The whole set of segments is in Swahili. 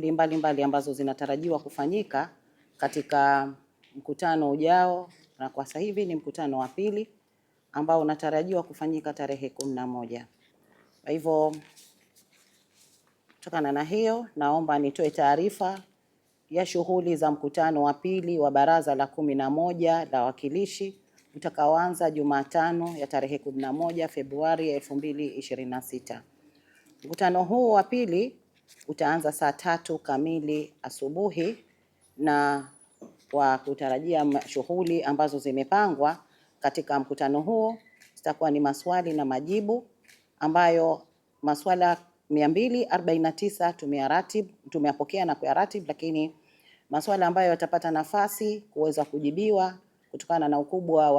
shughuli mbalimbali ambazo zinatarajiwa kufanyika katika mkutano ujao, na kwa sasa hivi ni mkutano wa pili ambao unatarajiwa kufanyika tarehe 11. Kwa hivyo kutokana na hiyo, naomba nitoe taarifa ya shughuli za mkutano wa pili wa Baraza la 11 la Wawakilishi utakaoanza Jumatano ya tarehe 11 Februari 2026. Mkutano huu wa pili utaanza saa 3 kamili asubuhi, na kwa kutarajia shughuli ambazo zimepangwa katika mkutano huo zitakuwa ni maswali na majibu, ambayo maswala 249 tumeyapokea na kuyaratibu, lakini maswala ambayo yatapata nafasi kuweza kujibiwa kutokana na ukubwa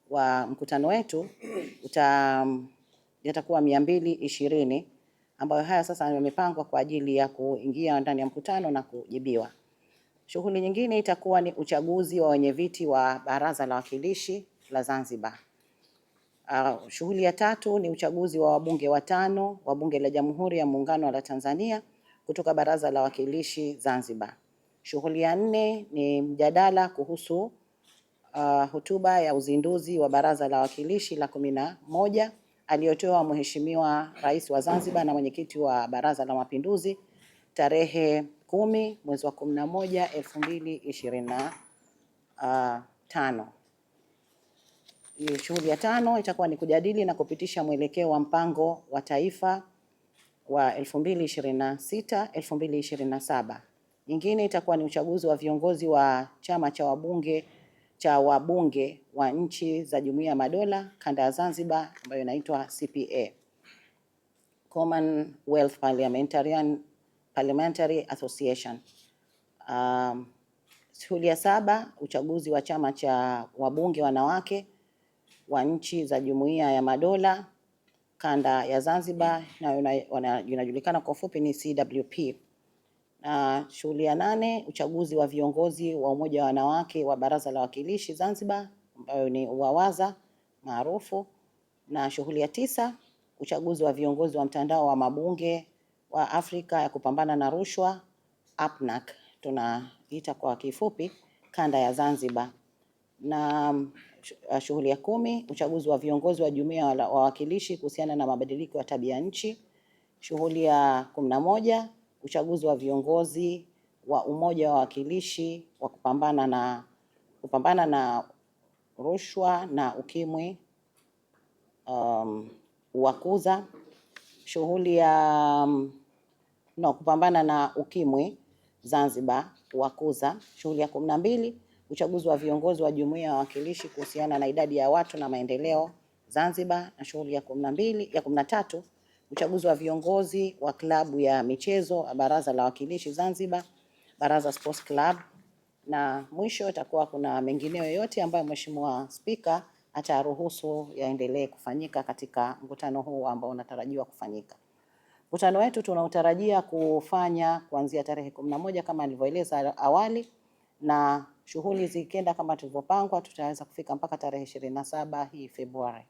wa mkutano wetu yatakuwa 220, ambayo haya sasa yamepangwa kwa ajili ya kuingia ndani ya mkutano na kujibiwa. Shughuli nyingine itakuwa ni uchaguzi wa wenyeviti wa Baraza la Wawakilishi la Zanzibar. Shughuli ya tatu ni uchaguzi wa wabunge watano wa Bunge la Jamhuri ya Muungano wa Tanzania kutoka Baraza la Wawakilishi Zanzibar. Shughuli ya 4 ni mjadala kuhusu hotuba ya uzinduzi wa Baraza la Wawakilishi la 11 aliyotoa Mheshimiwa Rais wa Zanzibar na Mwenyekiti wa Baraza la Mapinduzi tarehe 10 mwezi wa 11 2025. Shughuli ya 5 itakuwa ni kujadili na kupitisha mwelekeo wa mpango wa taifa wa 2026-2027. Nyingine itakuwa ni uchaguzi wa viongozi wa chama cha wabunge wa nchi za Jumuiya ya Madola kanda ya Zanzibar, ambayo inaitwa CPA, Commonwealth Parliamentary Association. Shughuli ya 7 uchaguzi wa chama cha wabunge wanawake wa nchi za Jumuiya ya Madola kanda ya Zanzibar, na inajulikana kwa ufupi ni CWP. Shughuli ya 8 uchaguzi wa viongozi wa Umoja wa Wanawake wa Baraza la Wawakilishi Zanzibar, ambayo ni UWAWAZA maarufu. Na shughuli ya 9 uchaguzi wa viongozi wa mtandao wa mabunge wa Afrika ya kupambana na rushwa, APNAC tunaita kwa kifupi, kanda ya Zanzibar. Na shughuli ya 10 uchaguzi wa viongozi wa Jumuiya ya Wawakilishi kuhusiana na mabadiliko ya tabia nchi. Shughuli ya 11 uchaguzi wa viongozi wa Umoja wa Wawakilishi wa kupambana na rushwa na ukimwi, UWAKUZA. Shughuli ya kupambana na ukimwi Zanzibar, UWAKUZA. Shughuli ya 12 uchaguzi wa viongozi wa Jumuiya ya Wawakilishi kuhusiana na idadi ya watu na maendeleo Zanzibar. Na shughuli ya 13 uchaguzi wa viongozi wa klabu ya michezo Baraza la Wawakilishi Zanzibar, Baraza Sports Club. Na mwisho itakuwa kuna mengineyo yote ambayo Mheshimiwa Spika ataruhusu yaendelee kufanyika katika mkutano huu ambao unatarajiwa kufanyika. Mkutano wetu tunautarajia kufanya kuanzia tarehe 11 kama nilivyoeleza awali, na shughuli zikienda kama tulivyopangwa tutaweza kufika mpaka tarehe 27 hii Februari.